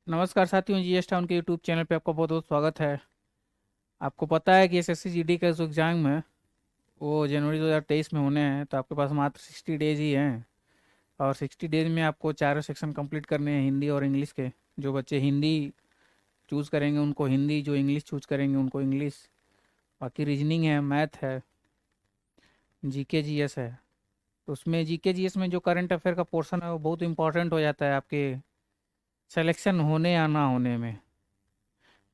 नमस्कार साथियों, GS town के यूट्यूब चैनल पे आपका बहुत बहुत स्वागत है। आपको पता है कि एसएससी जीडी का जो एग्ज़ाम है वो जनवरी 2023 में होने हैं, तो आपके पास मात्र 60 डेज ही हैं। और 60 डेज में आपको चारों सेक्शन कंप्लीट करने हैं, हिंदी और इंग्लिश के। जो बच्चे हिंदी चूज़ करेंगे उनको हिंदी, जो इंग्लिश चूज़ करेंगे उनको इंग्लिश। बाकी रीजनिंग है, मैथ है, जीके जीएस है। तो उसमें जीके जीएस में जो करंट अफेयर का पोर्शन है वो बहुत इंपॉर्टेंट हो जाता है आपके सिलेक्शन होने या ना होने में।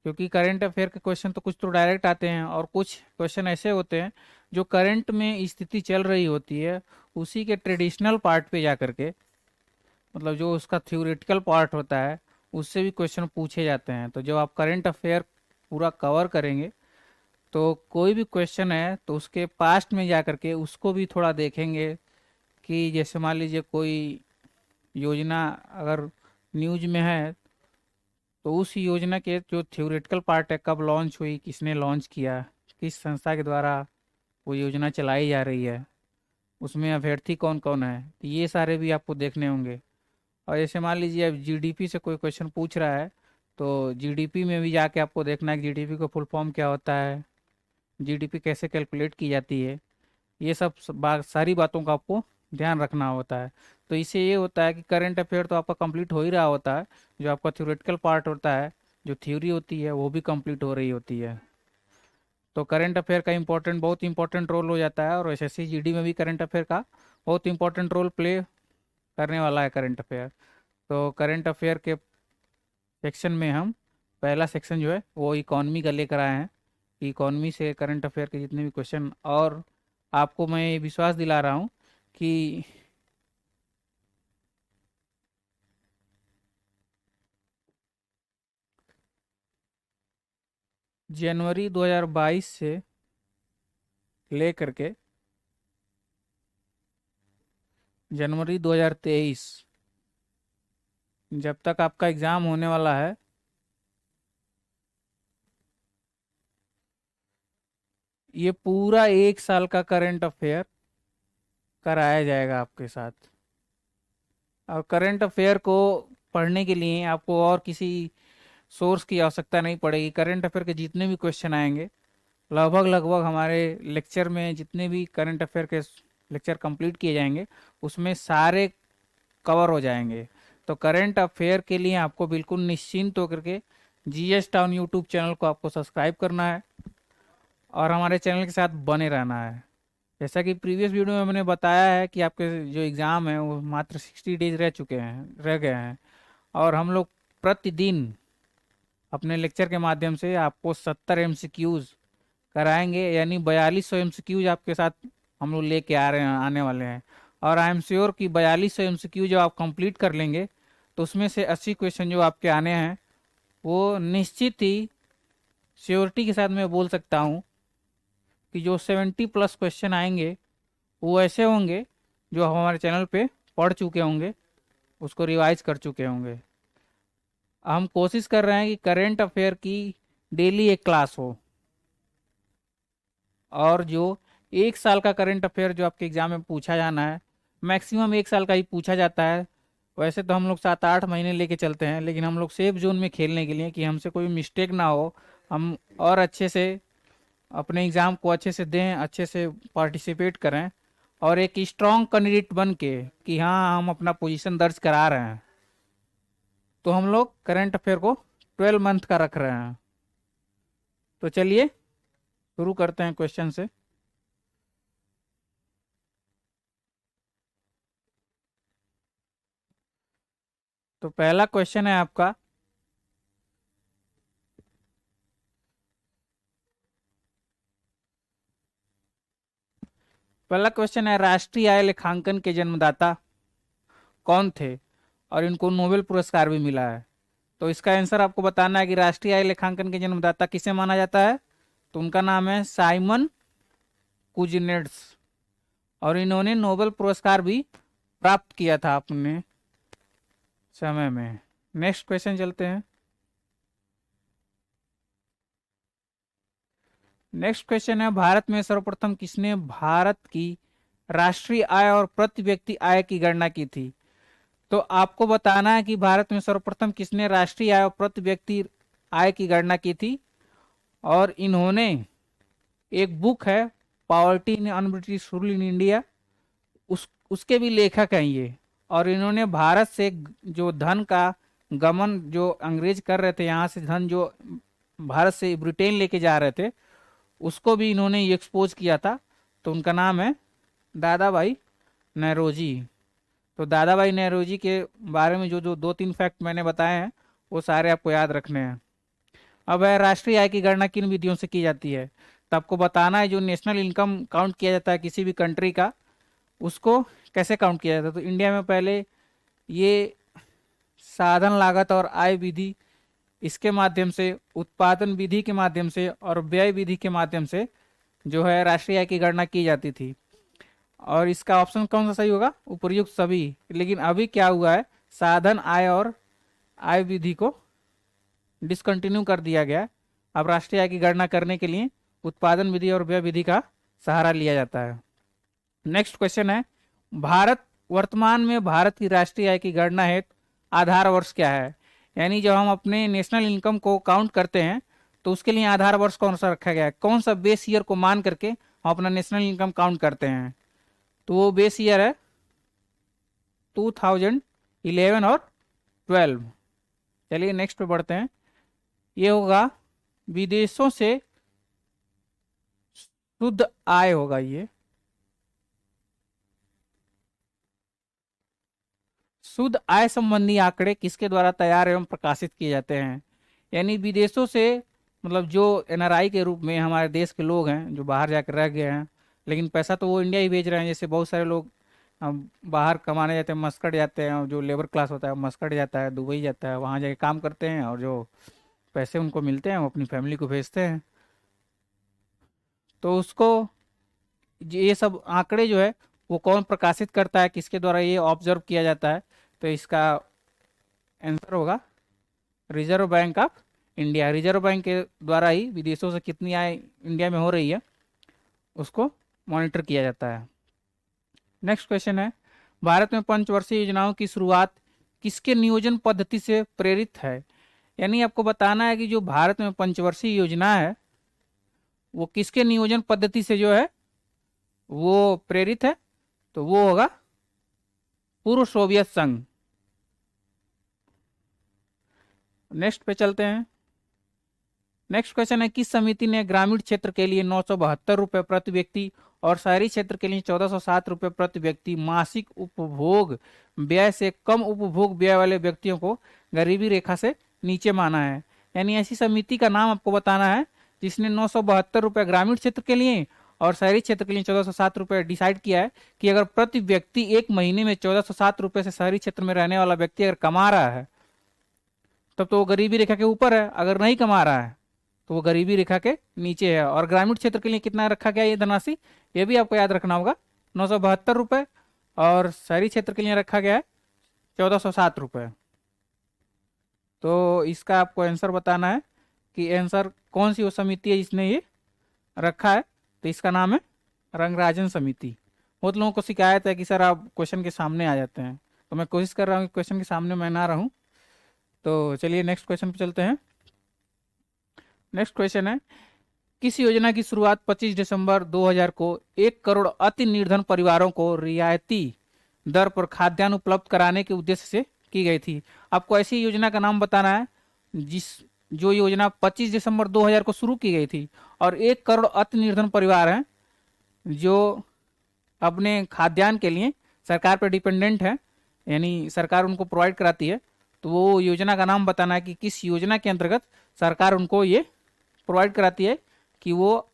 क्योंकि करंट अफेयर के क्वेश्चन तो कुछ तो डायरेक्ट आते हैं और कुछ क्वेश्चन ऐसे होते हैं जो करंट में स्थिति चल रही होती है उसी के ट्रेडिशनल पार्ट पे जा करके, मतलब जो उसका थ्योरेटिकल पार्ट होता है उससे भी क्वेश्चन पूछे जाते हैं। तो जब आप करंट अफेयर पूरा कवर करेंगे तो कोई भी क्वेश्चन है तो उसके पास्ट में जा करके उसको भी थोड़ा देखेंगे। कि जैसे मान लीजिए कोई योजना अगर न्यूज में है तो उस योजना के जो थ्योरेटिकल पार्ट है, कब लॉन्च हुई, किसने लॉन्च किया, किस संस्था के द्वारा वो योजना चलाई जा रही है, उसमें अभ्यर्थी कौन कौन है, तो ये सारे भी आपको देखने होंगे। और जैसे मान लीजिए अब जीडीपी से कोई क्वेश्चन पूछ रहा है तो जीडीपी में भी जाके आपको देखना है कि जीडीपी का फुल फॉर्म क्या होता है, जीडीपी कैसे कैलकुलेट की जाती है। ये सब सारी बातों का आपको ध्यान रखना होता है। तो इससे ये होता है कि करंट अफेयर तो आपका कंप्लीट हो ही रहा होता है, जो आपका थ्योरेटिकल पार्ट होता है, जो थ्योरी होती है वो भी कंप्लीट हो रही होती है। तो करंट अफेयर का इम्पोर्टेंट बहुत इंपॉर्टेंट रोल हो जाता है, और एसएससी जीडी में भी करंट अफेयर का बहुत इंपॉर्टेंट रोल प्ले करने वाला है करंट अफेयर। तो करंट अफेयर के सेक्शन में हम पहला सेक्शन जो है वो इकॉनमी का लेकर आए हैं। इकॉनमी से करंट अफेयर के जितने भी क्वेश्चन, और आपको मैं ये विश्वास दिला रहा हूँ कि जनवरी 2022 से लेकर के जनवरी 2023, जब तक आपका एग्ज़ाम होने वाला है, ये पूरा 1 साल का करंट अफेयर कराया जाएगा आपके साथ। और करंट अफेयर को पढ़ने के लिए आपको और किसी सोर्स की आवश्यकता नहीं पड़ेगी। करंट अफेयर के जितने भी क्वेश्चन आएंगे, लगभग लगभग हमारे लेक्चर में जितने भी करंट अफेयर के लेक्चर कंप्लीट किए जाएंगे उसमें सारे कवर हो जाएंगे। तो करंट अफेयर के लिए आपको बिल्कुल निश्चिंत होकर के जीएस टाउन यूट्यूब चैनल को आपको सब्सक्राइब करना है और हमारे चैनल के साथ बने रहना है। जैसा कि प्रीवियस वीडियो में मैंने बताया है कि आपके जो एग्ज़ाम है वो मात्र 60 डेज रह गए हैं। और हम लोग प्रतिदिन अपने लेक्चर के माध्यम से आपको 70 MCQs कराएंगे, यानी 4200 MCQs आपके साथ हम लोग लेके आ रहे हैं, आने वाले हैं। और आई एम श्योर कि 4200 MCQ जो आप कंप्लीट कर लेंगे तो उसमें से 80 क्वेश्चन जो आपके आने हैं वो निश्चित ही श्योरिटी के साथ मैं बोल सकता हूँ कि जो 70+ क्वेश्चन आएंगे वो ऐसे होंगे जो हमारे चैनल पे पढ़ चुके होंगे, उसको रिवाइज कर चुके होंगे। हम कोशिश कर रहे हैं कि करंट अफेयर की डेली एक क्लास हो, और जो 1 साल का करंट अफेयर जो आपके एग्जाम में पूछा जाना है, मैक्सिमम 1 साल का ही पूछा जाता है। वैसे तो हम लोग 7-8 महीने लेके चलते हैं, लेकिन हम लोग सेफ जोन में खेलने के लिए कि हमसे कोई मिस्टेक ना हो, हम और अच्छे से अपने एग्ज़ाम को अच्छे से दें, अच्छे से पार्टिसिपेट करें, और एक स्ट्रॉन्ग कैंडिडेट बन के कि हाँ हम अपना पोजीशन दर्ज करा रहे हैं, तो हम लोग करंट अफेयर को 12 मंथ का रख रहे हैं। तो चलिए शुरू करते हैं क्वेश्चन से। तो पहला क्वेश्चन है आपका, पहला क्वेश्चन है राष्ट्रीय आय लेखांकन के जन्मदाता कौन थे और इनको नोबेल पुरस्कार भी मिला है। तो इसका आंसर आपको बताना है कि राष्ट्रीय आय लेखांकन के जन्मदाता किसे माना जाता है। तो उनका नाम है साइमन कुजनेट्स, और इन्होंने नोबेल पुरस्कार भी प्राप्त किया था अपने समय में। नेक्स्ट क्वेश्चन चलते हैं। नेक्स्ट क्वेश्चन है, भारत में सर्वप्रथम किसने भारत की राष्ट्रीय आय और प्रति व्यक्ति आय की गणना की थी। तो आपको बताना है कि भारत में सर्वप्रथम किसने राष्ट्रीय आय और प्रति व्यक्ति आय की गणना की थी। और इन्होंने एक बुक है poverty in un-British rule in India, उसके भी लेखक हैं ये। और इन्होंने भारत से जो धन का गमन जो अंग्रेज कर रहे थे, यहाँ से धन जो भारत से ब्रिटेन लेके जा रहे थे, उसको भी इन्होंने एक्सपोज किया था। तो उनका नाम है दादा भाई नौरोजी। तो दादा भाई नौरोजी के बारे में जो जो 2-3 फैक्ट मैंने बताए हैं वो सारे आपको याद रखने हैं। अब है राष्ट्रीय आय की गणना किन विधियों से की जाती है। तो आपको बताना है जो नेशनल इनकम काउंट किया जाता है किसी भी कंट्री का, उसको कैसे काउंट किया जाता है। तो इंडिया में पहले ये साधन लागत और आय विधि, इसके माध्यम से, उत्पादन विधि के माध्यम से और व्यय विधि के माध्यम से जो है राष्ट्रीय आय की गणना की जाती थी। और इसका ऑप्शन कौन सा सही होगा, उपर्युक्त सभी। लेकिन अभी क्या हुआ है, साधन आय और आय विधि को डिसकंटिन्यू कर दिया गया। अब राष्ट्रीय आय की गणना करने के लिए उत्पादन विधि और व्यय विधि का सहारा लिया जाता है। नेक्स्ट क्वेश्चन है, भारत वर्तमान में भारत की राष्ट्रीय आय की गणना हेतु आधार वर्ष क्या है। यानी जब हम अपने नेशनल इनकम को काउंट करते हैं तो उसके लिए आधार वर्ष कौन सा रखा गया है, कौन सा बेस ईयर को मान करके हम अपना नेशनल इनकम काउंट करते हैं। तो वो बेस ईयर है 2011 और 12। चलिए नेक्स्ट पे बढ़ते हैं। ये होगा विदेशों से शुद्ध आय होगा। ये शुद्ध आय संबंधी आंकड़े किसके द्वारा तैयार एवं प्रकाशित किए जाते हैं। यानी विदेशों से मतलब जो एनआरआई के रूप में हमारे देश के लोग हैं जो बाहर जाकर रह गए हैं, लेकिन पैसा तो वो इंडिया ही भेज रहे हैं। जैसे बहुत सारे लोग बाहर कमाने जाते हैं, मस्कट जाते हैं, और जो लेबर क्लास होता है मस्कट जाता है, दुबई जाता है, वहाँ जाके काम करते हैं और जो पैसे उनको मिलते हैं वो अपनी फैमिली को भेजते हैं। तो उसको ये सब आंकड़े जो है वो कौन प्रकाशित करता है, किसके द्वारा ये ऑब्जर्व किया जाता है। तो इसका आंसर होगा reserve bank of India. Reserve bank के द्वारा ही विदेशों से कितनी आय इंडिया में हो रही है उसको मॉनिटर किया जाता है। नेक्स्ट क्वेश्चन है, भारत में पंचवर्षीय योजनाओं की शुरुआत किसके नियोजन पद्धति से प्रेरित है। यानी आपको बताना है कि जो भारत में पंचवर्षीय योजना है वो किसके नियोजन पद्धति से जो है वो प्रेरित है। तो वो होगा पूर्व सोवियत संघ। नेक्स्ट पे चलते हैं। नेक्स्ट क्वेश्चन है, किस समिति ने ग्रामीण क्षेत्र के लिए 972 रुपये प्रति व्यक्ति और शहरी क्षेत्र के लिए 1407 रुपये प्रति व्यक्ति मासिक उपभोग व्यय से कम उपभोग व्यय वाले व्यक्तियों को गरीबी रेखा से नीचे माना है। यानी ऐसी समिति का नाम आपको बताना है जिसने 972 रुपये ग्रामीण क्षेत्र के लिए और शहरी क्षेत्र के लिए 1407 रुपये डिसाइड किया है कि अगर प्रति व्यक्ति एक महीने में 1407 रुपये से शहरी क्षेत्र में रहने वाला व्यक्ति अगर कमा रहा है तब तो वो गरीबी रेखा के ऊपर है, अगर नहीं कमा रहा है तो वो गरीबी रेखा के नीचे है। और ग्रामीण क्षेत्र के लिए कितना रखा गया ये धनराशि, ये भी आपको याद रखना होगा, 972 रुपये। और शहरी क्षेत्र के लिए रखा गया है 1407 रुपये। तो इसका आपको आंसर बताना है कि आंसर कौन सी वो समिति है जिसने ये रखा है। तो इसका नाम है रंगराजन समिति। बहुत लोगों को शिकायत है कि सर आप क्वेश्चन के सामने आ जाते हैं, तो मैं कोशिश कर रहा हूँ कि क्वेश्चन के सामने मैं ना रहूँ। तो चलिए नेक्स्ट क्वेश्चन पे चलते हैं। नेक्स्ट क्वेश्चन है, किस योजना की शुरुआत 25 दिसंबर 2000 को 1 करोड़ अति निर्धन परिवारों को रियायती दर पर खाद्यान्न उपलब्ध कराने के उद्देश्य से की गई थी। आपको ऐसी योजना का नाम बताना है जो योजना 25 दिसंबर 2000 को शुरू की गई थी और 1 करोड़ अति निर्धन परिवार हैं जो अपने खाद्यान्न के लिए सरकार पर डिपेंडेंट है, यानी सरकार उनको प्रोवाइड कराती है। तो वो योजना का नाम बताना है कि किस योजना के अंतर्गत सरकार उनको ये प्रोवाइड कराती है कि वो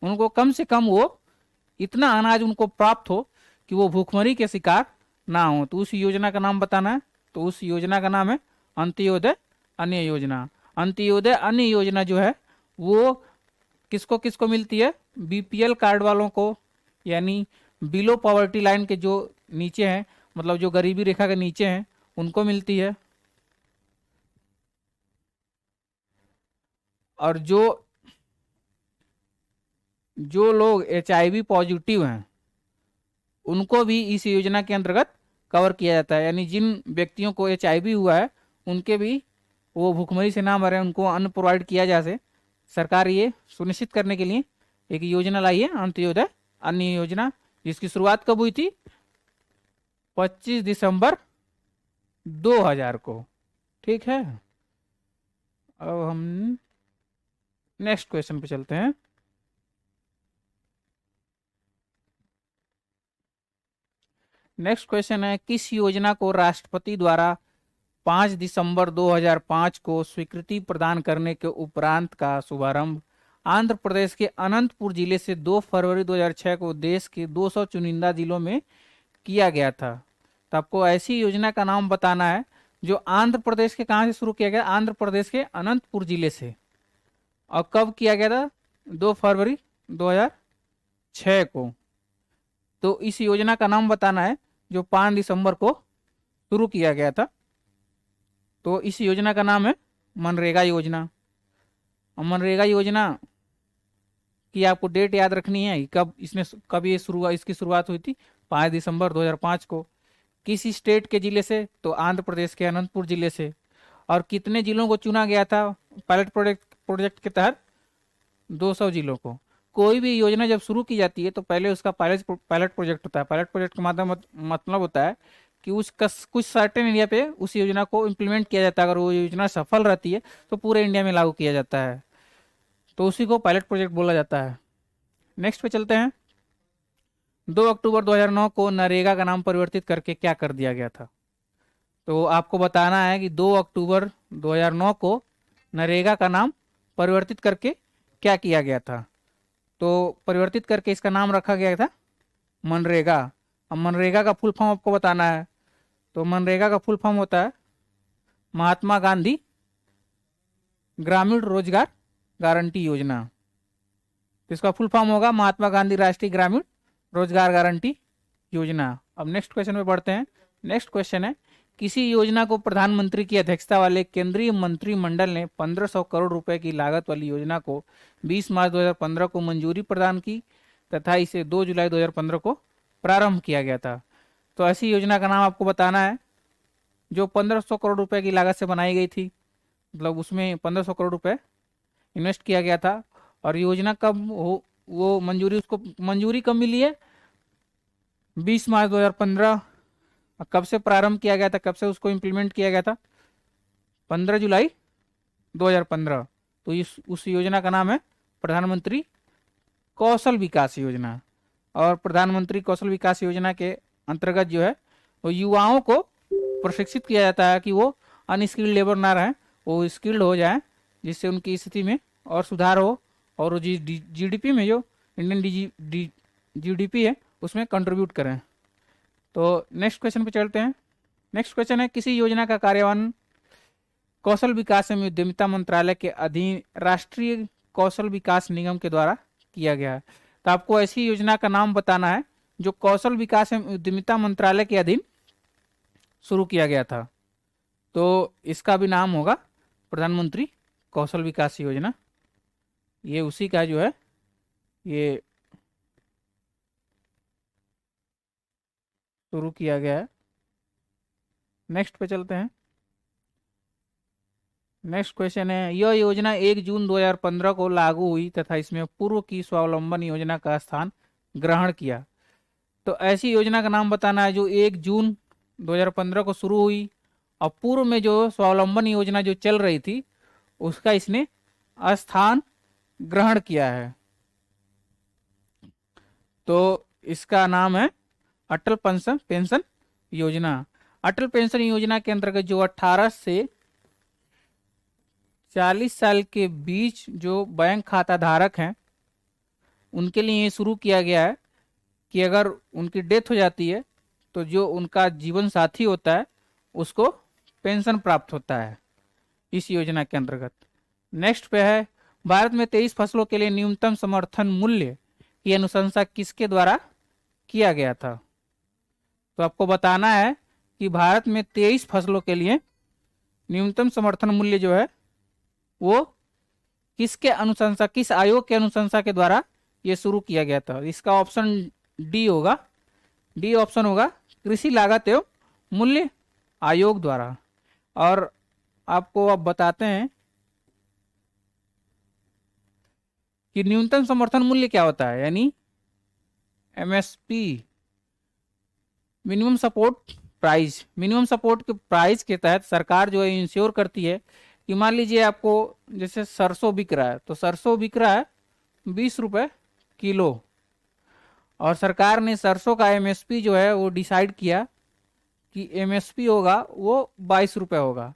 उनको कम से कम वो इतना अनाज उनको प्राप्त हो कि वो भूखमरी के शिकार ना हो। तो उस योजना का नाम बताना है। तो उस योजना का नाम है अंत्योदय अन्य योजना। अंत्योदय अन्य योजना जो है वो किसको किसको मिलती है, बीपीएल कार्ड वालों को, यानी बिलो पॉवर्टी लाइन के जो नीचे हैं, मतलब जो गरीबी रेखा के नीचे हैं उनको मिलती है। और जो लोग एचआईवी पॉजिटिव हैं उनको भी इस योजना के अंतर्गत कवर किया जाता है, यानी जिन व्यक्तियों को HIV हुआ है उनके भी वो भूखमरी से ना मरे, उनको अन्न प्रोवाइड किया जा सके। सरकार ये सुनिश्चित करने के लिए एक योजना लाई है, अंत्योदय अन्न योजना, जिसकी शुरुआत कब हुई थी? 25 दिसंबर 2000 को। ठीक है, अब हम नेक्स्ट क्वेश्चन पे चलते हैं। नेक्स्ट क्वेश्चन है, किस योजना को राष्ट्रपति द्वारा 5 दिसंबर 2005 को स्वीकृति प्रदान करने के उपरांत का शुभारंभ आंध्र प्रदेश के अनंतपुर जिले से 2 फरवरी 2006 को देश के 200 चुनिंदा जिलों में किया गया था? तो आपको ऐसी योजना का नाम बताना है जो आंध्र प्रदेश के कहां से शुरू किया गया? आंध्र प्रदेश के अनंतपुर जिले से। और कब किया गया था? 2 फरवरी 2006 को। तो इस योजना का नाम बताना है जो 5 दिसंबर को शुरू किया गया था। तो इस योजना का नाम है मनरेगा योजना। और मनरेगा योजना की आपको डेट याद रखनी है, कब ये इसकी शुरुआत हुई थी? 5 दिसंबर 2005 को। किस स्टेट के जिले से? तो आंध्र प्रदेश के अनंतपुर जिले से। और कितने जिलों को चुना गया था पायलट प्रोजेक्ट के तहत? 200 जिलों को। कोई भी योजना जब शुरू की जाती है तो पहले उसका पायलट प्रोजेक्ट होता है। पायलट प्रोजेक्ट का मतलब होता है कि कुछ सर्टेन एरिया पे उस योजना को इम्प्लीमेंट किया जाता है। अगर वो योजना सफल रहती है तो पूरे इंडिया में लागू किया जाता है, तो उसी को पायलट प्रोजेक्ट बोला जाता है। नेक्स्ट पे चलते हैं। 2 अक्टूबर 2009 को नरेगा का नाम परिवर्तित करके क्या कर दिया गया था? तो आपको बताना है कि 2 अक्टूबर 2009 को नरेगा का नाम परिवर्तित करके क्या किया गया था? तो परिवर्तित करके इसका नाम रखा गया था मनरेगा। अब मनरेगा का फुल फॉर्म आपको बताना है। तो मनरेगा का फुल फॉर्म होता है महात्मा गांधी ग्रामीण रोजगार गारंटी योजना। तो इसका फुल फॉर्म होगा महात्मा गांधी राष्ट्रीय ग्रामीण रोजगार गारंटी योजना। अब नेक्स्ट क्वेश्चन पे बढ़ते हैं। नेक्स्ट क्वेश्चन है, किसी योजना को प्रधानमंत्री की अध्यक्षता वाले केंद्रीय मंत्रिमंडल ने 1500 करोड़ रुपए की लागत वाली योजना को 20 मार्च 2015 को मंजूरी प्रदान की तथा इसे 2 जुलाई 2015 को प्रारंभ किया गया था? तो ऐसी योजना का नाम आपको बताना है जो 1500 करोड़ रुपए की लागत से बनाई गई थी, मतलब उसमें 1500 करोड़ रुपए इन्वेस्ट किया गया था। और योजना कब वो मंजूरी कब मिली है? 20 मार्च 2015। कब से प्रारंभ किया गया था, कब से उसको इम्प्लीमेंट किया गया था? 15 जुलाई 2015। तो उस योजना का नाम है प्रधानमंत्री कौशल विकास योजना। और प्रधानमंत्री कौशल विकास योजना के अंतर्गत जो है वो युवाओं को प्रशिक्षित किया जाता है कि वो अनस्किल्ड लेबर ना रहें, वो स्किल्ड हो जाएं, जिससे उनकी स्थिति में और सुधार हो और जीडीपी में जो इंडियन जीडीपी है उसमें कंट्रीब्यूट करें। तो नेक्स्ट क्वेश्चन पे चलते हैं। नेक्स्ट क्वेश्चन है, किसी योजना का कार्यान्वयन कौशल विकास एवं उद्यमिता मंत्रालय के अधीन राष्ट्रीय कौशल विकास निगम के द्वारा किया गया है? तो आपको ऐसी योजना का नाम बताना है जो कौशल विकास एवं उद्यमिता मंत्रालय के अधीन शुरू किया गया था। तो इसका भी नाम होगा प्रधानमंत्री कौशल विकास योजना। ये उसी का जो है ये शुरू किया गया है। नेक्स्ट पे चलते हैं। नेक्स्ट क्वेश्चन है, यह योजना 1 जून 2015 को लागू हुई तथा इसमें पूर्व की स्वावलंबन योजना का स्थान ग्रहण किया। तो ऐसी योजना का नाम बताना है जो 1 जून 2015 को शुरू हुई और पूर्व में जो स्वावलंबन योजना जो चल रही थी उसका इसने स्थान ग्रहण किया है। तो इसका नाम है अटल पेंशन योजना। अटल पेंशन योजना के अंतर्गत जो 18 से 40 साल के बीच जो बैंक खाता धारक हैं उनके लिए ये शुरू किया गया है कि अगर उनकी डेथ हो जाती है तो जो उनका जीवन साथी होता है उसको पेंशन प्राप्त होता है इस योजना के अंतर्गत। नेक्स्ट पे है, भारत में 23 फसलों के लिए न्यूनतम समर्थन मूल्य की अनुशंसा किसके द्वारा किया गया था? तो आपको बताना है कि भारत में 23 फसलों के लिए न्यूनतम समर्थन मूल्य जो है वो किसके अनुशंसा, किस आयोग के अनुशंसा के द्वारा ये शुरू किया गया था? इसका ऑप्शन डी होगा। डी ऑप्शन होगा कृषि लागत एवं मूल्य आयोग द्वारा। और आपको अब बताते हैं कि न्यूनतम समर्थन मूल्य क्या होता है, यानी MSP, minimum support price. Minimum support के प्राइस के तहत सरकार जो है इंश्योर करती है कि मान लीजिए आपको जैसे सरसों बिक रहा है, तो सरसों बिक रहा है 20 रुपए किलो, और सरकार ने सरसों का एमएसपी जो है वो डिसाइड किया कि एमएसपी होगा वो 22 रुपए होगा।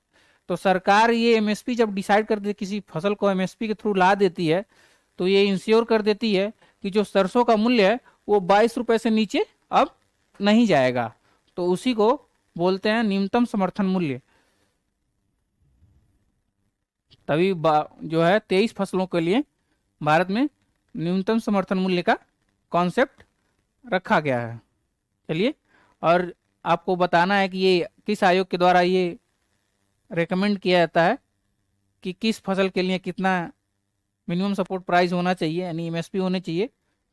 तो सरकार ये एमएसपी जब डिसाइड कर दे, किसी फसल को एमएसपी के थ्रू ला देती है, तो ये इंश्योर कर देती है कि जो सरसों का मूल्य है वो 22 रुपए से नीचे अब नहीं जाएगा। तो उसी को बोलते हैं न्यूनतम समर्थन मूल्य। तभी जो है 23 फसलों के लिए भारत में न्यूनतम समर्थन मूल्य का कॉन्सेप्ट रखा गया है। चलिए, और आपको बताना है कि ये किस आयोग के द्वारा ये रेकमेंड किया जाता है कि किस फसल के लिए कितना मिनिमम सपोर्ट प्राइस होना चाहिए, यानी एमएसपी होने चाहिए।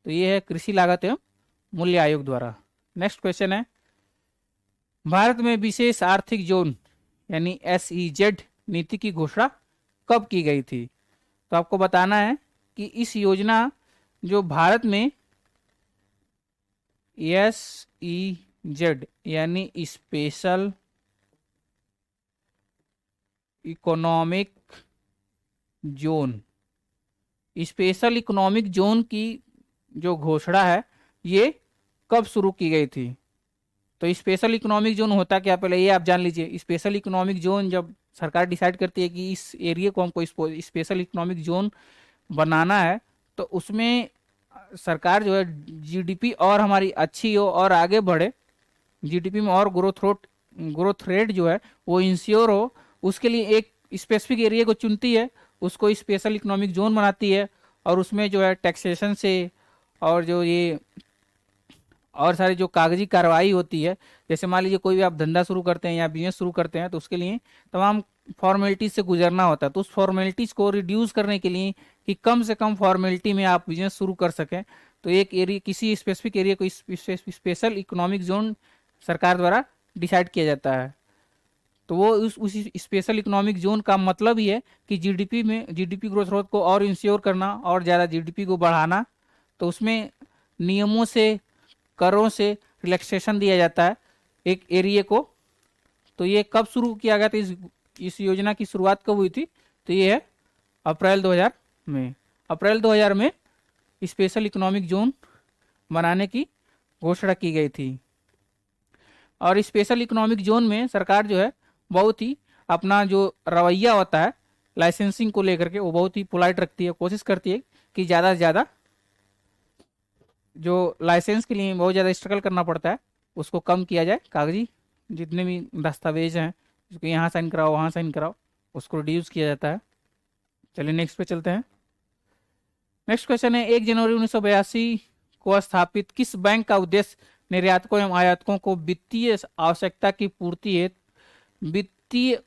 तो ये है कृषि लागत एवं मूल्य आयोग द्वारा। नेक्स्ट क्वेश्चन है, भारत में विशेष आर्थिक जोन यानी एसईजेड नीति की घोषणा कब की गई थी? तो आपको बताना है कि इस योजना जो भारत में एसईजेड यानी special economic zone, special economic zone की जो घोषणा है ये कब शुरू की गई थी? तो स्पेशल इकोनॉमिक जोन होता क्या, पहले ये आप जान लीजिए। स्पेशल इकोनॉमिक जोन जब सरकार डिसाइड करती है कि इस एरिया को हमको स्पेशल इकोनॉमिक जोन बनाना है, तो उसमें सरकार जो है जीडीपी और हमारी अच्छी हो और आगे बढ़े, जीडीपी में और ग्रोथ रेट जो है वो इंश्योर हो, उसके लिए एक स्पेसिफिक एरिया को चुनती है, उसको स्पेशल इकोनॉमिक जोन बनाती है, और उसमें जो है टैक्सेशन से और जो ये और सारी जो कागजी कार्रवाई होती है, जैसे मान लीजिए कोई भी आप धंधा शुरू करते हैं या बिजनेस शुरू करते हैं, तो उसके लिए तमाम फॉर्मेलिटीज से गुजरना होता है। तो उस फॉर्मेलिटीज को रिड्यूस करने के लिए कि कम से कम फॉर्मेलिटी में आप बिजनेस शुरू कर सकें, तो एक एरिया, किसी स्पेसिफिक एरिया को स्पेशल इकोनॉमिक जोन सरकार द्वारा डिसाइड किया जाता है। तो वो उस स्पेशल इकोनॉमिक जोन का मतलब ही है कि जीडीपी ग्रोथ रेट को और इंश्योर करना और ज़्यादा जीडीपी को बढ़ाना। तो उसमें नियमों से, करों से रिलैक्सेशन दिया जाता है एक एरिया को। तो ये कब शुरू किया गया था, इस योजना की शुरुआत कब हुई थी? तो ये है अप्रैल 2000 में। अप्रैल 2000 में स्पेशल इकोनॉमिक जोन बनाने की घोषणा की गई थी। और स्पेशल इकोनॉमिक जोन में सरकार जो है बहुत ही अपना जो रवैया होता है लाइसेंसिंग को लेकर के, वो बहुत ही पोलाइट रखती है, कोशिश करती है कि ज़्यादा से ज़्यादा जो लाइसेंस के लिए बहुत ज़्यादा स्ट्रगल करना पड़ता है उसको कम किया जाए। कागजी जितने भी दस्तावेज हैं, उसको यहाँ साइन कराओ वहाँ साइन कराओ, उसको रिड्यूस किया जाता है। चलिए नेक्स्ट पे चलते हैं। नेक्स्ट क्वेश्चन है, 1 जनवरी 1982 को स्थापित किस बैंक का उद्देश्य निर्यातकों एवं आयातकों को वित्तीय आवश्यकता की पूर्ति हेतु वित्तीय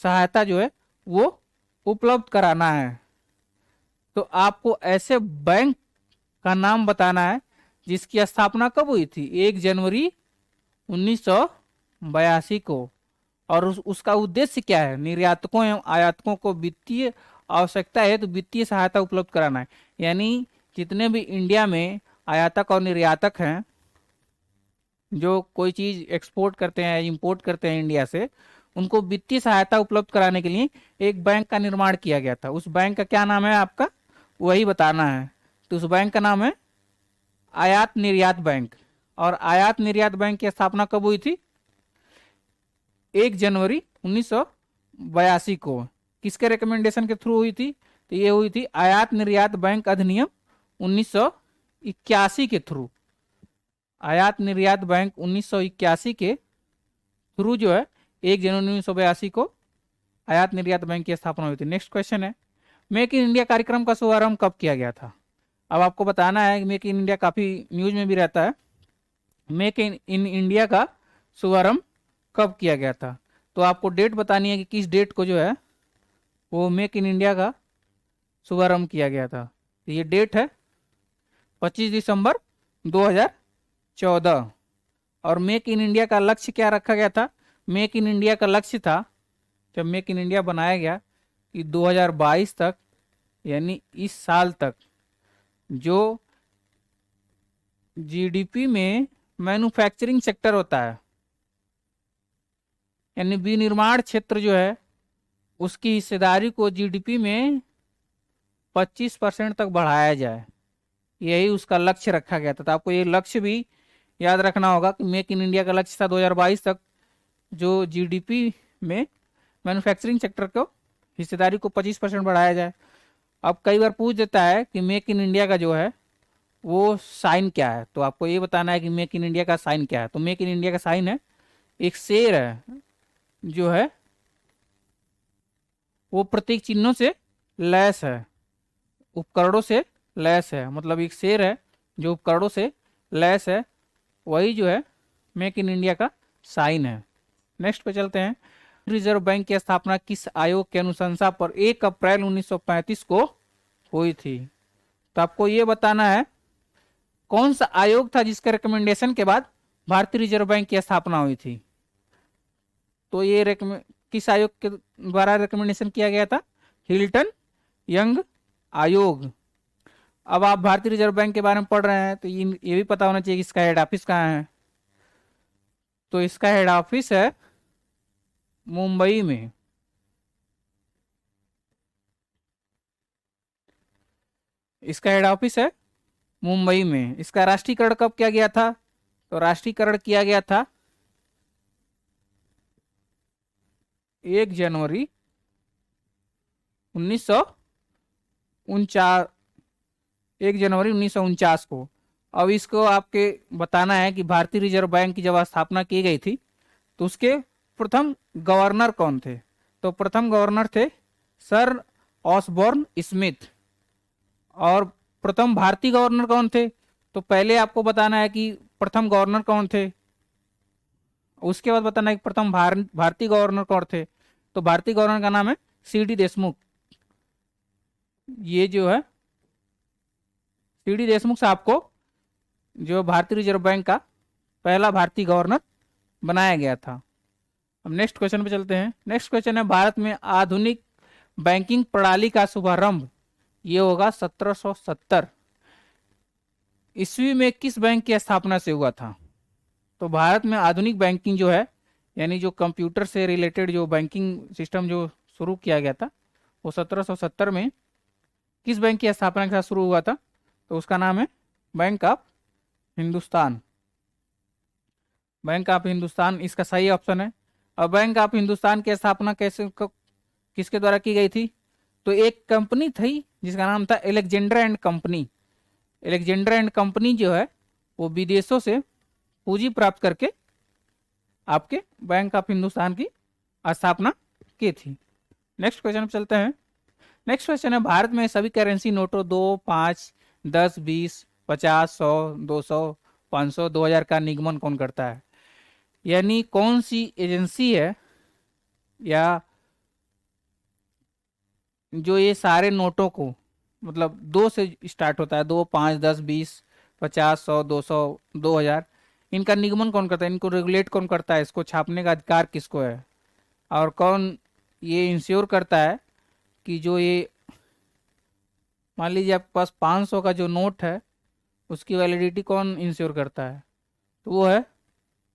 सहायता जो है वो उपलब्ध कराना है? तो आपको ऐसे बैंक का नाम बताना है जिसकी स्थापना कब हुई थी? 1 जनवरी 1982 को। और उसका उद्देश्य क्या है? निर्यातकों एवं आयातकों को वित्तीय आवश्यकता है तो वित्तीय सहायता उपलब्ध कराना है। यानी जितने भी इंडिया में आयातक और निर्यातक हैं, जो कोई चीज एक्सपोर्ट करते हैं, इंपोर्ट करते हैं इंडिया से, उनको वित्तीय सहायता उपलब्ध कराने के लिए एक बैंक का निर्माण किया गया था। उस बैंक का क्या नाम है आपका, वही बताना है। तो उस बैंक का नाम है आयात निर्यात बैंक। और आयात निर्यात बैंक की स्थापना कब हुई थी? 1 जनवरी 1982 को। किसके रिकमेंडेशन के थ्रू हुई थी? तो ये हुई थी आयात निर्यात बैंक अधिनियम 1981 के थ्रू। आयात निर्यात बैंक 1981 के थ्रू जो है 1 जनवरी 1982 को आयात निर्यात बैंक की स्थापना हुई थी। नेक्स्ट क्वेश्चन है, मेक इन इंडिया कार्यक्रम का शुभारंभ कब किया गया था? अब आपको बताना है, मेक इन इंडिया काफी न्यूज में भी रहता है। मेक इन इंडिया का शुभारंभ कब किया गया था? तो आपको डेट बतानी है कि किस डेट को जो है वो मेक इन इंडिया का शुभारंभ किया गया था। तो ये डेट है 25 दिसंबर 2014। और मेक इन इंडिया का लक्ष्य क्या रखा गया था? मेक इन इंडिया का लक्ष्य था, जब मेक इन इंडिया बनाया गया, कि 2022 तक, यानी इस साल तक, जो जीडीपी में मैन्युफैक्चरिंग सेक्टर होता है, यानी विनिर्माण क्षेत्र जो है, उसकी हिस्सेदारी को जीडीपी में 25% तक बढ़ाया जाए। यही उसका लक्ष्य रखा गया था। तो आपको ये लक्ष्य भी याद रखना होगा कि मेक इन इंडिया का लक्ष्य था 2022 तक जो जीडीपी में मैन्युफैक्चरिंग सेक्टर को हिस्सेदारी को 25% बढ़ाया जाए। अब कई बार पूछ देता है कि मेक इन इंडिया का जो है वो साइन क्या है, तो आपको ये बताना है कि मेक इन इंडिया का साइन क्या है। तो मेक इन इंडिया का साइन है, एक शेर है जो है वो प्रतीक चिन्हों से लैस है, उपकरणों से लैस है, मतलब एक शेर है जो उपकरणों से लैस है, वही जो है मेक इन इंडिया का साइन है। नेक्स्ट पे चलते हैं। रिजर्व बैंक की स्थापना किस आयोग के अनुशंसा पर 1 अप्रैल 1935 को हुई थी? तो आपको ये बताना है कौन सा आयोग था जिसके रिकमेंडेशन के बाद भारतीय रिजर्व बैंक की स्थापना हुई थी। तो ये किस आयोग के द्वारा रिकमेंडेशन किया गया था? हिल्टन यंग आयोग। अब आप भारतीय रिजर्व बैंक के बारे में पढ़ रहे हैं तो ये भी पता होना चाहिए कि इसका हेड ऑफिस कहाँ है। तो इसका हेड ऑफिस है मुंबई में। इसका हेड ऑफिस है मुंबई में। इसका राष्ट्रीयकरण कब किया गया था? तो राष्ट्रीयकरण किया गया था 1 जनवरी 1949, 1 जनवरी 1949 को। अब इसको आपके बताना है कि भारतीय रिजर्व बैंक की जब स्थापना की गई थी तो उसके प्रथम गवर्नर कौन थे? तो प्रथम गवर्नर थे सर ऑसबॉर्न स्मिथ। और प्रथम भारतीय गवर्नर कौन थे? तो पहले आपको बताना है कि प्रथम गवर्नर कौन थे, उसके बाद बताना है कि प्रथम भारतीय गवर्नर कौन थे। तो भारतीय गवर्नर का नाम है सीडी देशमुख। ये जो है सीडी देशमुख साहब को जो भारतीय रिजर्व बैंक का पहला भारतीय गवर्नर बनाया गया था। अब नेक्स्ट क्वेश्चन पे चलते हैं। नेक्स्ट क्वेश्चन है, भारत में आधुनिक बैंकिंग प्रणाली का शुभारंभ ये होगा 1770 ईस्वी में किस बैंक की स्थापना से हुआ था? तो भारत में आधुनिक बैंकिंग जो है, यानी जो कंप्यूटर से रिलेटेड जो बैंकिंग सिस्टम जो शुरू किया गया था, वो 1770 में किस बैंक की स्थापना के साथ शुरू हुआ था? तो उसका नाम है bank of Hindustan. Bank of Hindustan इसका सही ऑप्शन है। और बैंक ऑफ हिंदुस्तान की स्थापना किसके द्वारा की गई थी? तो एक कंपनी थी जिसका नाम था Alexander and company. Alexander and company जो है वो विदेशों से पूंजी प्राप्त करके आपके बैंक ऑफ हिंदुस्तान की स्थापना की थी। नेक्स्ट क्वेश्चन पे चलते हैं। नेक्स्ट क्वेश्चन है, भारत में सभी करेंसी नोटों 2, 5, 10, 20, 50, 100, 200, 500, 2000 का निगमन कौन करता है? यानी कौन सी एजेंसी है या जो ये सारे नोटों को, मतलब 2 से स्टार्ट होता है, 2, 5, 10, 20, 50, 100, 200, 2000, इनका निगमन कौन करता है? इनको रेगुलेट कौन करता है? इसको छापने का अधिकार किसको है? और कौन ये इंश्योर करता है कि जो ये, मान लीजिए आपके पास 500 का जो नोट है उसकी वैलिडिटी कौन इंश्योर करता है? तो वो है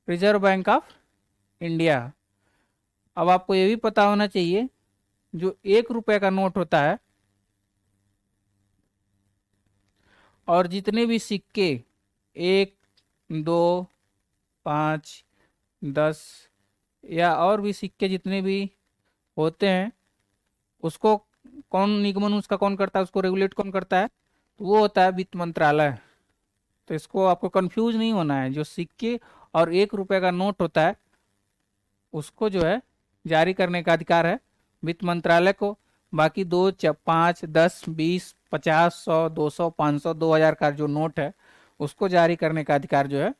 रिजर्व बैंक ऑफ इंडिया। अब आपको ये भी पता होना चाहिए जो 1 रुपए का नोट होता है और जितने भी सिक्के 1, 2, 5, 10 या और भी सिक्के जितने भी होते हैं उसको कौन निगमन उसका कौन करता है, उसको रेगुलेट कौन करता है? तो वो होता है वित्त मंत्रालय। तो इसको आपको कंफ्यूज नहीं होना है। जो सिक्के और 1 रुपए का नोट होता है उसको जो है जारी करने का अधिकार है वित्त मंत्रालय को। बाकी 2, 5, 10, 20, 50, 100, 200, 500, 2000 का जो नोट है उसको जारी करने का अधिकार जो है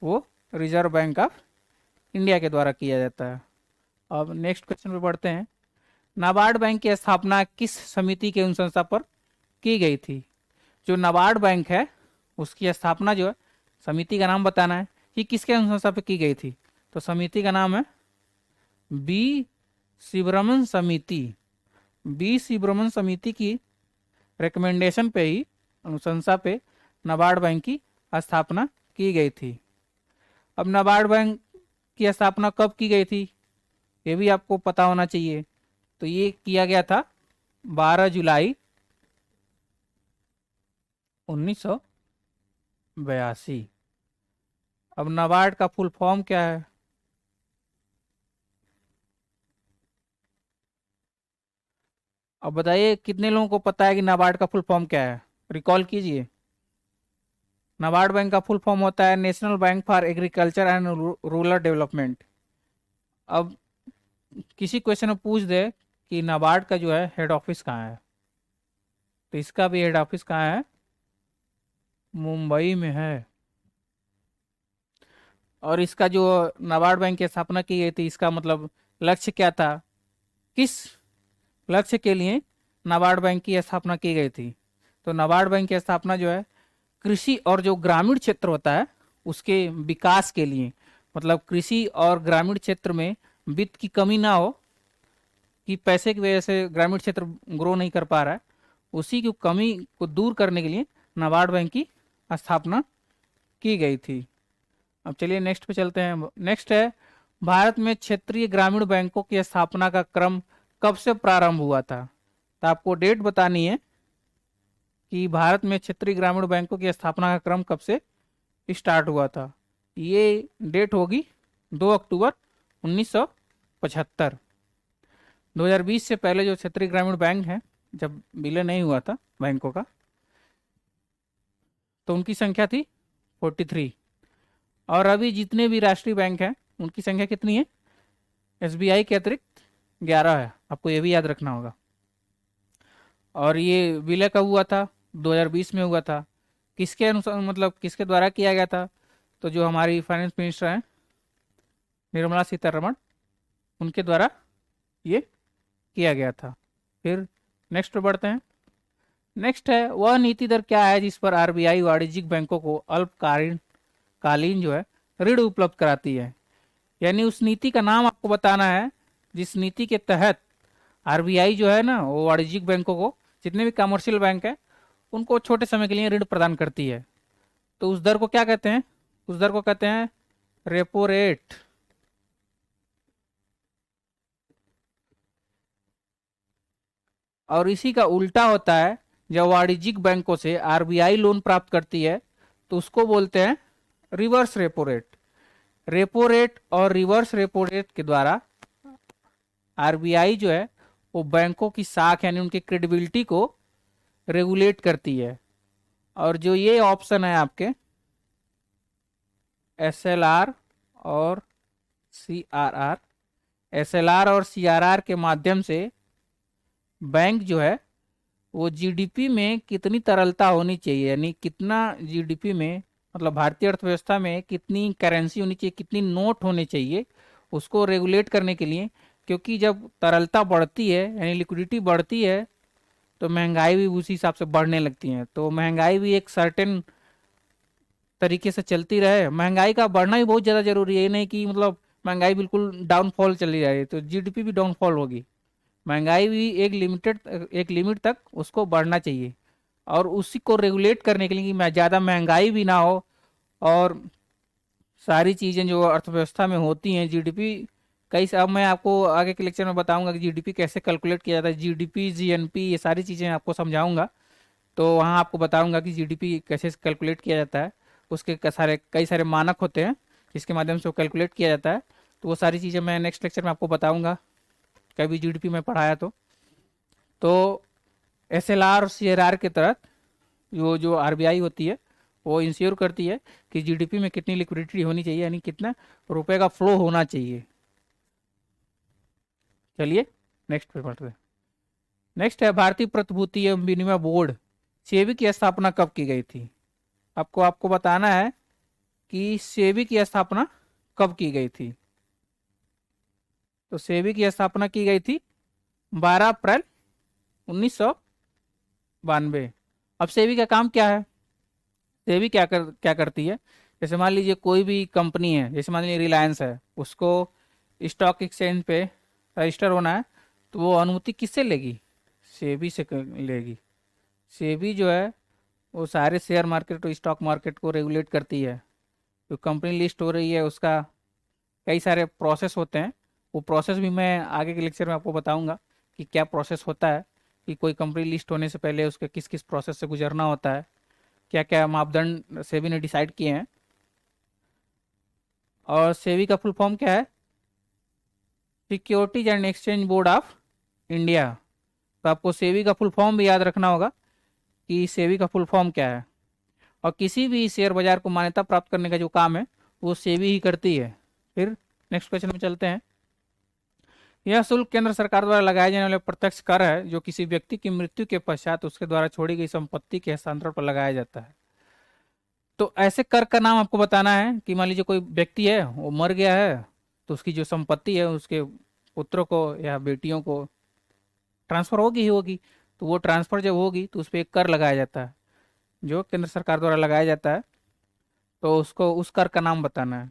वो रिजर्व बैंक ऑफ इंडिया के द्वारा किया जाता है। अब नेक्स्ट क्वेश्चन पे बढ़ते हैं। नाबार्ड बैंक की स्थापना किस समिति के अनुशंसा पर की गई थी? जो नाबार्ड बैंक है उसकी स्थापना जो है, समिति का नाम बताना है, कि किसके अनुशंसा पे की गई थी। तो समिति का नाम है बी सुब्रमण्यम समिति। बी सुब्रमण्यम समिति की रिकमेंडेशन पे ही, अनुशंसा पे नाबार्ड बैंक की स्थापना की गई थी। अब नाबार्ड बैंक की स्थापना कब की गई थी ये भी आपको पता होना चाहिए। तो ये किया गया था 12 जुलाई 1982। अब नाबार्ड का फुल फॉर्म क्या है? अब बताइए कितने लोगों को पता है कि नाबार्ड का फुल फॉर्म क्या है, रिकॉल कीजिए। नाबार्ड बैंक का फुल फॉर्म होता है national bank for agriculture and rural development. अब किसी क्वेश्चन में पूछ दे कि नाबार्ड का जो है हेड ऑफिस कहाँ है, तो इसका भी हेड ऑफिस कहाँ है? मुंबई में है। और इसका जो नाबार्ड बैंक की स्थापना की गई थी, इसका मतलब लक्ष्य क्या था, किस लक्ष्य के लिए नाबार्ड बैंक की स्थापना की गई थी? तो नाबार्ड बैंक की स्थापना जो है कृषि और जो ग्रामीण क्षेत्र होता है उसके विकास के लिए, मतलब कृषि और ग्रामीण क्षेत्र में वित्त की कमी ना हो, कि पैसे की वजह से ग्रामीण क्षेत्र ग्रो नहीं कर पा रहा है, उसी की कमी को दूर करने के लिए नाबार्ड बैंक की स्थापना की गई थी। अब चलिए नेक्स्ट पे चलते हैं। नेक्स्ट है भारत में क्षेत्रीय ग्रामीण बैंकों की स्थापना का क्रम कब से प्रारंभ हुआ था? तो आपको डेट बतानी है कि भारत में क्षेत्रीय ग्रामीण बैंकों की स्थापना का क्रम कब से स्टार्ट हुआ था। ये डेट होगी 2 अक्टूबर 1975। 2020 से पहले जो क्षेत्रीय ग्रामीण बैंक है, जब विलय नहीं हुआ था बैंकों का, तो उनकी संख्या थी 43। और अभी जितने भी राष्ट्रीय बैंक हैं उनकी संख्या कितनी है? एसबीआई के अतिरिक्त 11 है, आपको ये भी याद रखना होगा। और ये विलय कब हुआ था? 2020 में हुआ था। किसके अनुसार, मतलब किसके द्वारा किया गया था? तो जो हमारी फाइनेंस मिनिस्टर हैं निर्मला सीतारमण, उनके द्वारा ये किया गया था। फिर नेक्स्ट पे बढ़ते हैं। नेक्स्ट है वह नीति दर क्या है जिस पर आरबीआई वाणिज्यिक बैंकों को अल्पकालीन कालीन जो है ऋण उपलब्ध कराती है। यानी उस नीति का नाम आपको बताना है जिस नीति के तहत आरबीआई जो है ना, वो वाणिज्यिक बैंकों को, जितने भी कमर्शियल बैंक है उनको छोटे समय के लिए ऋण प्रदान करती है। तो उस दर को क्या कहते हैं? उस दर को कहते हैं रेपो रेट। और इसी का उल्टा होता है, जब वाणिज्यिक बैंकों से आरबीआई लोन प्राप्त करती है तो उसको बोलते हैं reverse repo rate. Repo rate और रिवर्स रेपो रेट के द्वारा आरबीआई जो है वो बैंकों की साख यानी उनकी क्रेडिबिलिटी को रेगुलेट करती है। और जो ये ऑप्शन है आपके एसएलआर और सीआरआर, एसएलआर और सीआरआर के माध्यम से बैंक जो है वो जीडीपी में कितनी तरलता होनी चाहिए, यानी कितना जीडीपी में, मतलब भारतीय अर्थव्यवस्था में कितनी करेंसी होनी चाहिए, कितनी नोट होने चाहिए, उसको रेगुलेट करने के लिए। क्योंकि जब तरलता बढ़ती है यानी लिक्विडिटी बढ़ती है तो महंगाई भी उसी हिसाब से बढ़ने लगती है। तो महंगाई भी एक सर्टेन तरीके से चलती रहे। महंगाई का बढ़ना भी बहुत ज़्यादा जरूरी है, ये नहीं कि मतलब महंगाई बिल्कुल डाउनफॉल चली जा रही है तो जीडीपी भी डाउनफॉल होगी। महंगाई भी एक लिमिट तक उसको बढ़ना चाहिए। और उसी को रेगुलेट करने के लिए कि मैं ज़्यादा महंगाई भी ना हो, और सारी चीज़ें जो अर्थव्यवस्था में होती हैं, जीडीपी कई, अब मैं आपको आगे के लेक्चर में बताऊंगा कि जीडीपी कैसे कैलकुलेट किया जाता है, जीडीपी जीएनपी ये सारी चीज़ें आपको समझाऊंगा। तो वहाँ आपको बताऊंगा कि जीडीपी कैसे कैलकुलेट किया जाता है, उसके कई सारे मानक होते हैं जिसके माध्यम से वो कैलकुलेट किया जाता है। तो वो सारी चीज़ें मैं नेक्स्ट लेक्चर में आपको बताऊंगा, कभी जीडीपी में पढ़ाया तो एसएलआर और सीआरआर के तहत जो आरबीआई होती है वो इंश्योर करती है कि जीडीपी में कितनी लिक्विडिटी होनी चाहिए, यानी कितना रुपए का फ्लो होना चाहिए। चलिए नेक्स्ट पे बढ़ते हैं। नेक्स्ट है भारतीय प्रतिभूति एवं विनिमय बोर्ड, सेबी की स्थापना कब की गई थी? आपको बताना है कि सेबी की स्थापना कब की गई थी। तो सेबी की स्थापना की गई थी 12 अप्रैल 1992। अब सेबी का काम क्या है? सेबी क्या करती है जैसे मान लीजिए कोई भी कंपनी है, जैसे मान लीजिए रिलायंस है, उसको स्टॉक एक्सचेंज पे रजिस्टर होना है, तो वो अनुमति किससे लेगी? सेबी से लेगी। सेबी जो है वो सारे शेयर मार्केट और स्टॉक मार्केट को रेगुलेट करती है। जो कंपनी लिस्ट हो रही है उसका कई सारे प्रोसेस होते हैं। वो प्रोसेस भी मैं आगे के लेक्चर में आपको बताऊंगा कि क्या प्रोसेस होता है, कि कोई कंपनी लिस्ट होने से पहले उसके किस किस प्रोसेस से गुजरना होता है, क्या क्या मापदंड सेबी ने डिसाइड किए हैं। और सेबी का फुल फॉर्म क्या है? Securities and exchange board of India. तो आपको सेबी का फुल फॉर्म भी याद रखना होगा कि सेबी का फुल फॉर्म क्या है। और किसी भी शेयर बाजार को मान्यता प्राप्त करने का जो काम है वो सेबी ही करती है। फिर नेक्स्ट क्वेश्चन में चलते हैं। यह शुल्क केंद्र सरकार द्वारा लगाए जाने वाले प्रत्यक्ष कर है जो किसी व्यक्ति की मृत्यु के पश्चात उसके द्वारा छोड़ी गई संपत्ति के हस्तांतरण पर लगाया जाता है। तो ऐसे कर का नाम आपको बताना है कि मान लीजिए कोई व्यक्ति है वो मर गया है, तो उसकी जो संपत्ति है उसके पुत्रों को या बेटियों को ट्रांसफर होगी ही होगी। तो वो ट्रांसफर जब होगी तो उस पर एक कर लगाया जाता है जो केंद्र सरकार द्वारा लगाया जाता है। तो उसको उस कर का नाम बताना है।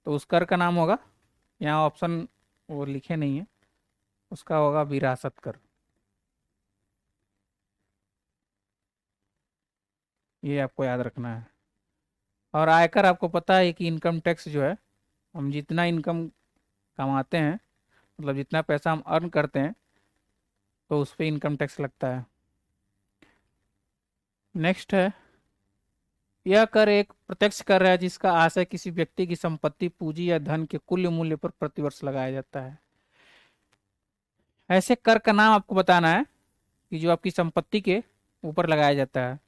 तो उस कर का नाम होगा, यहाँ ऑप्शन वो लिखे नहीं है, उसका होगा विरासत कर। ये आपको याद रखना है। और आयकर आपको पता है कि इनकम टैक्स जो है, हम जितना इनकम कमाते हैं, मतलब जितना पैसा हम अर्न करते हैं, तो उस पर इनकम टैक्स लगता है। नेक्स्ट है, यह कर एक प्रत्यक्ष कर है जिसका आशय किसी व्यक्ति की संपत्ति, पूंजी या धन के कुल मूल्य पर प्रतिवर्ष लगाया जाता है। ऐसे कर का नाम आपको बताना है कि जो आपकी संपत्ति के ऊपर लगाया जाता है।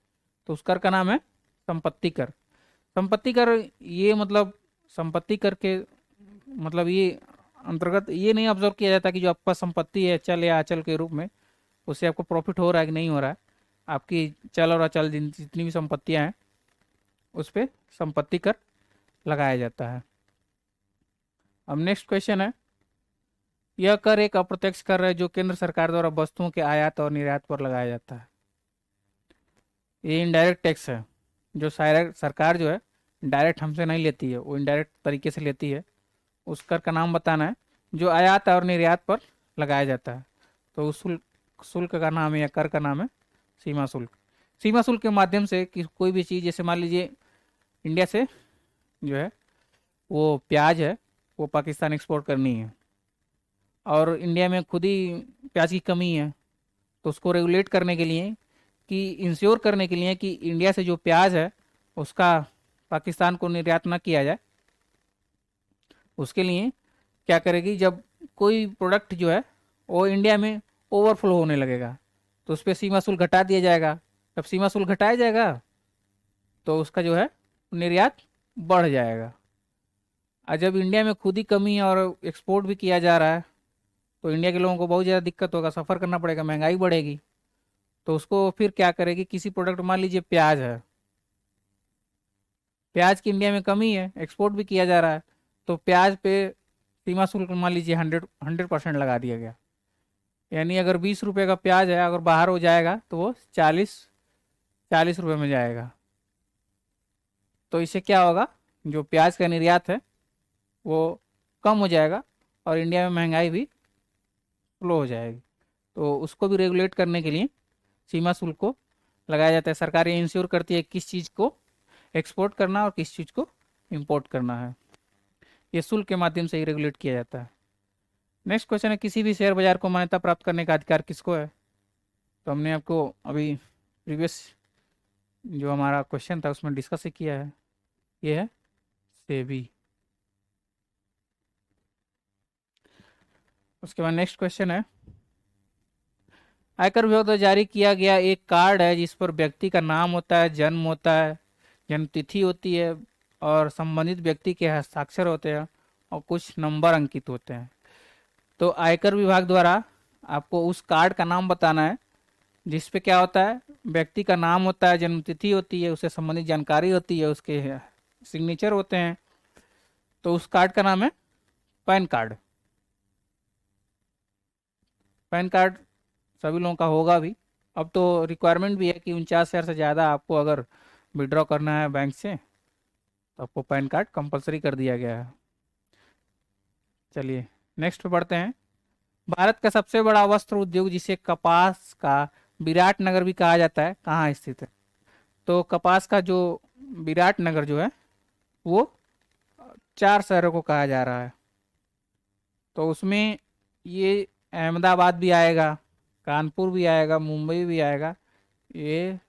तो उस कर का नाम है संपत्ति कर। संपत्ति कर ये मतलब संपत्ति कर के मतलब ये अंतर्गत ये नहीं ऑब्जर्व किया जाता कि जो आपका संपत्ति है चल या अचल के रूप में, उससे आपको प्रॉफिट हो रहा है कि नहीं हो रहा है। आपकी चल और अचल जितनी भी संपत्तियां हैं उस पर संपत्ति कर लगाया जाता है। अब नेक्स्ट क्वेश्चन है, यह कर एक अप्रत्यक्ष कर है जो केंद्र सरकार द्वारा वस्तुओं के आयात और निर्यात पर लगाया जाता है। ये इनडायरेक्ट टैक्स है जो सरकार जो है डायरेक्ट हमसे नहीं लेती है, वो इनडायरेक्ट तरीके से लेती है। उस कर का नाम बताना है जो आयात और निर्यात पर लगाया जाता है। तो उस शुल्क शुल्क का नाम है या कर का नाम है सीमा शुल्क। सीमा शुल्क के माध्यम से कि कोई भी चीज़, जैसे मान लीजिए इंडिया से जो है वो प्याज है वो पाकिस्तान एक्सपोर्ट करनी है, और इंडिया में खुद ही प्याज की कमी है, तो उसको रेगुलेट करने के लिए, कि इंश्योर करने के लिए कि इंडिया से जो प्याज है उसका पाकिस्तान को निर्यात ना किया जाए, उसके लिए क्या करेगी, जब कोई प्रोडक्ट जो है वो इंडिया में ओवरफ्लो होने लगेगा तो उस पर सीमा शुल्क घटा दिया जाएगा। जब सीमा शुल्क घटाया जाएगा तो उसका जो है निर्यात बढ़ जाएगा। और जब इंडिया में खुद ही कमी है और एक्सपोर्ट भी किया जा रहा है तो इंडिया के लोगों को बहुत ज़्यादा दिक्कत होगा, सफ़र करना पड़ेगा, महंगाई बढ़ेगी। तो उसको फिर क्या करेगी, किसी प्रोडक्ट, मान लीजिए प्याज है, प्याज की इंडिया में कमी है, एक्सपोर्ट भी किया जा रहा है, तो प्याज पे सीमा शुल्क मान लीजिए 100% लगा दिया गया। यानी अगर 20 रुपये का प्याज है, अगर बाहर हो जाएगा तो वो 40 रुपये में जाएगा। तो इससे क्या होगा, जो प्याज का निर्यात है वो कम हो जाएगा और इंडिया में महंगाई भी स्लो हो जाएगी। तो उसको भी रेगुलेट करने के लिए सीमा शुल्क को लगाया जाता है। सरकार ये इंश्योर करती है किस चीज़ को एक्सपोर्ट करना और किस चीज़ को इंपोर्ट करना है। ये शुल्क के माध्यम से ही रेगुलेट किया जाता है। नेक्स्ट क्वेश्चन है, किसी भी शेयर बाजार को मान्यता प्राप्त करने का अधिकार किसको है? तो हमने आपको अभी प्रीवियस जो हमारा क्वेश्चन था उसमें डिस्कस ही किया है, ये है सेबी। उसके बाद नेक्स्ट क्वेश्चन है, आयकर विभाग द्वारा जारी किया गया एक कार्ड है जिस पर व्यक्ति का नाम होता है, जन्म होता है, जन्म तिथि होती है और संबंधित व्यक्ति के हस्ताक्षर होते हैं और कुछ नंबर अंकित होते हैं। तो आयकर विभाग द्वारा आपको उस कार्ड का नाम बताना है जिस पे क्या होता है, व्यक्ति का नाम होता है, जन्म तिथि होती है, उससे संबंधित जानकारी होती है, उसके सिग्नेचर होते हैं। तो उस कार्ड का नाम है पैन कार्ड। पैन कार्ड सभी लोगों का होगा भी। अब तो रिक्वायरमेंट भी है कि 49,000 से ज़्यादा आपको अगर विड्रॉ करना है बैंक से तो आपको पैन कार्ड कंपलसरी कर दिया गया है। चलिए नेक्स्ट पे बढ़ते हैं। भारत का सबसे बड़ा वस्त्र उद्योग जिसे कपास का विराट नगर भी कहा जाता है कहाँ स्थित है? तो कपास का जो विराट नगर जो है वो 4 शहरों को कहा जा रहा है। तो उसमें ये अहमदाबाद भी आएगा, कानपुर भी आएगा, मुंबई भी आएगा, ये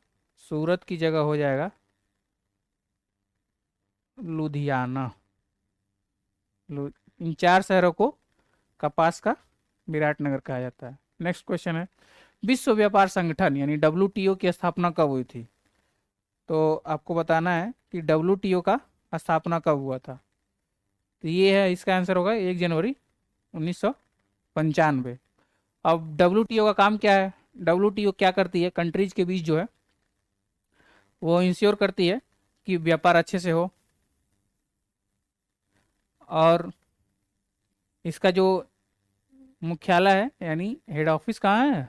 सूरत की जगह हो जाएगा लुधियाना। इन 4 शहरों को कपास का विराट नगर कहा जाता है। नेक्स्ट क्वेश्चन है, विश्व व्यापार संगठन यानी डब्ल्यूटीओ की स्थापना कब हुई थी? तो आपको बताना है कि डब्ल्यूटीओ का स्थापना कब हुआ था। तो ये है, इसका आंसर होगा 1 जनवरी 1995। अब डब्ल्यूटीओ का काम क्या है? डब्ल्यूटीओ क्या करती है? कंट्रीज के बीच जो है वो इंश्योर करती है कि व्यापार अच्छे से हो। और इसका जो मुख्यालय है यानी हेड ऑफिस कहाँ है?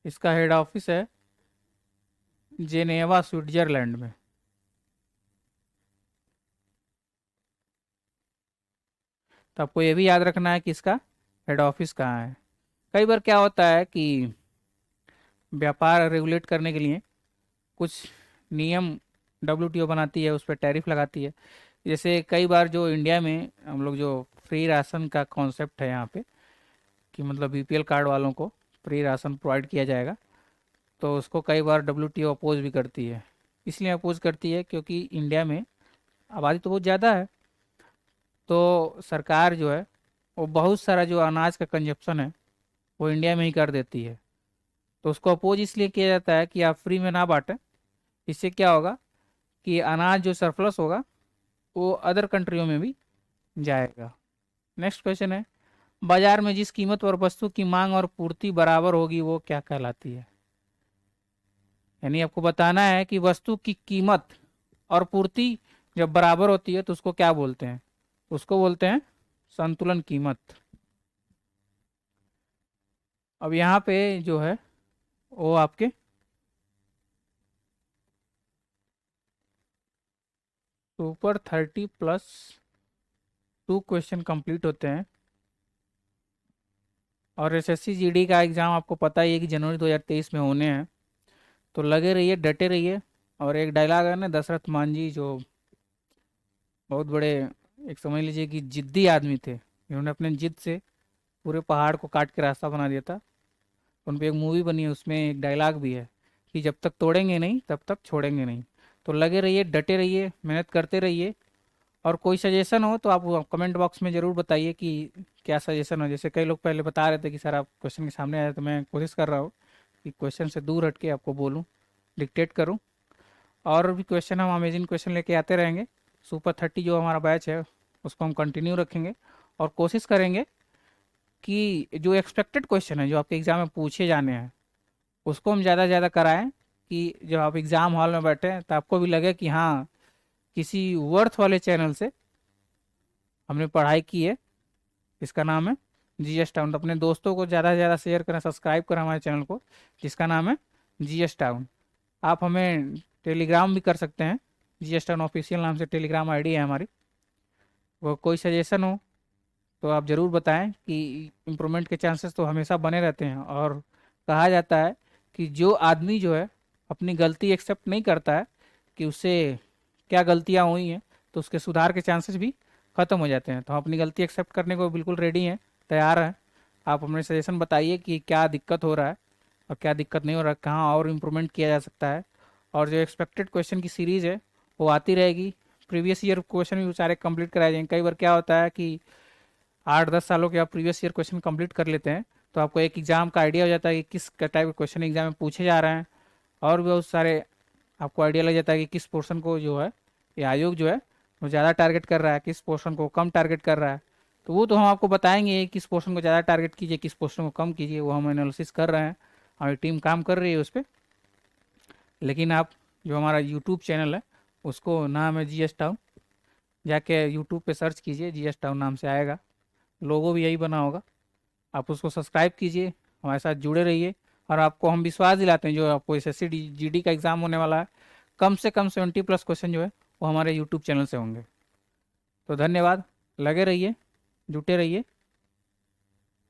इसका हेड ऑफिस है जेनेवा स्विट्जरलैंड में। तो आपको ये भी याद रखना है कि इसका हेड ऑफिस कहाँ है। कई बार क्या होता है कि व्यापार रेगुलेट करने के लिए कुछ नियम डब्ल्यूटीओ बनाती है, उस पर टैरिफ लगाती है। जैसे कई बार जो इंडिया में हम लोग जो फ्री राशन का कॉन्सेप्ट है यहाँ पे, कि मतलब बीपीएल कार्ड वालों को फ्री राशन प्रोवाइड किया जाएगा, तो उसको कई बार डब्ल्यूटीओ अपोज भी करती है। इसलिए अपोज करती है क्योंकि इंडिया में आबादी तो बहुत ज़्यादा है, तो सरकार जो है वो बहुत सारा जो अनाज का कंजप्शन है वो इंडिया में ही कर देती है। तो उसको अपोज इसलिए किया जाता है कि आप फ्री में ना बांटें। इससे क्या होगा कि अनाज जो सरप्लस होगा वो अदर कंट्रियों में भी जाएगा। नेक्स्ट क्वेश्चन है, बाजार में जिस कीमत पर वस्तु की मांग और पूर्ति बराबर होगी वो क्या कहलाती है? यानी आपको बताना है कि वस्तु की कीमत और पूर्ति जब बराबर होती है तो उसको क्या बोलते हैं? उसको बोलते हैं संतुलन कीमत। अब यहाँ पे जो है वो आपके सुपर 30+2 क्वेश्चन कंप्लीट होते हैं। और एसएससी जीडी का एग्ज़ाम आपको पता ही है कि जनवरी 2023 में होने हैं। तो लगे रहिए, डटे रहिए। और एक डायलॉग है ना दशरथ मांझी, जो बहुत बड़े, एक समझ लीजिए कि जिद्दी आदमी थे, इन्होंने अपने जिद से पूरे पहाड़ को काट के रास्ता बना दिया था। उन पर एक मूवी बनी है, उसमें एक डायलॉग भी है कि जब तक तोड़ेंगे नहीं तब तक छोड़ेंगे नहीं। तो लगे रहिए, डटे रहिए, मेहनत करते रहिए। और कोई सजेशन हो तो आप कमेंट बॉक्स में ज़रूर बताइए कि क्या सजेशन हो। जैसे कई लोग पहले बता रहे थे कि सर आप क्वेश्चन के सामने आए, तो मैं कोशिश कर रहा हूँ कि क्वेश्चन से दूर हट के आपको बोलूँ, डिक्टेट करूँ। और भी क्वेश्चन हम अमेजिंग क्वेश्चन लेके आते रहेंगे। सुपर 30 जो हमारा बैच है उसको हम कंटिन्यू रखेंगे और कोशिश करेंगे कि जो एक्सपेक्टेड क्वेश्चन है जो आपके एग्ज़ाम में पूछे जाने हैं उसको हम ज़्यादा से ज़्यादा कराएं, कि जब आप एग्ज़ाम हॉल में बैठे तो आपको भी लगे कि हाँ किसी वर्थ वाले चैनल से हमने पढ़ाई की है। इसका नाम है जीएस टाउन। तो अपने दोस्तों को ज़्यादा से ज़्यादा शेयर करें, सब्सक्राइब करें हमारे चैनल को जिसका नाम है जीएस टाउन। आप हमें टेलीग्राम भी कर सकते हैं, जीएस टाउन ऑफिशियल नाम से टेलीग्राम आईडी है हमारी। वो कोई सजेशन हो तो आप ज़रूर बताएं कि इम्प्रूवमेंट के चांसेस तो हमेशा बने रहते हैं। और कहा जाता है कि जो आदमी जो है अपनी गलती एक्सेप्ट नहीं करता है कि उससे क्या गलतियाँ हुई हैं, तो उसके सुधार के चांसेस भी ख़त्म हो जाते हैं। तो हम अपनी गलती एक्सेप्ट करने को बिल्कुल रेडी हैं, तैयार हैं। आप अपने सजेशन बताइए कि क्या दिक्कत हो रहा है और क्या दिक्कत नहीं हो रहा है, कहाँ और इम्प्रूवमेंट किया जा सकता है। और जो एक्सपेक्टेड क्वेश्चन की सीरीज़ है वो आती रहेगी। प्रीवियस ईयर क्वेश्चन भी सारे कंप्लीट कराए जाएंगे। कई बार क्या होता है कि 8-10 सालों के आप प्रीवियस ईयर क्वेश्चन कंप्लीट कर लेते हैं तो आपको एक एग्जाम का आइडिया हो जाता है कि किस टाइप के क्वेश्चन एग्जाम में पूछे जा रहे हैं। और भी बहुत सारे आपको आइडिया लग जाता है कि किस पोर्शन को जो है ये आयोग जो है वो ज़्यादा टारगेट कर रहा है, किस पोर्शन को कम टारगेट कर रहा है। तो वो तो हम आपको बताएंगे किस पोर्शन को ज़्यादा टारगेट कीजिए, किस पोर्शन को कम कीजिए। वो हम एनालिसिस कर रहे हैं, हमारी टीम काम कर रही है उस पर। लेकिन आप जो हमारा यूट्यूब चैनल है उसको नाम है जीएस टाउन, जाके यूट्यूब पे सर्च कीजिए, जीएस टाउन नाम से आएगा, लोगो भी यही बना होगा। आप उसको सब्सक्राइब कीजिए, हमारे साथ जुड़े रहिए। और आपको हम विश्वास दिलाते हैं जो आपको एसएससी जीडी का एग्ज़ाम होने वाला है, कम से कम 70+ क्वेश्चन जो है वो हमारे यूट्यूब चैनल से होंगे। तो धन्यवाद, लगे रहिए, जुटे रहिए।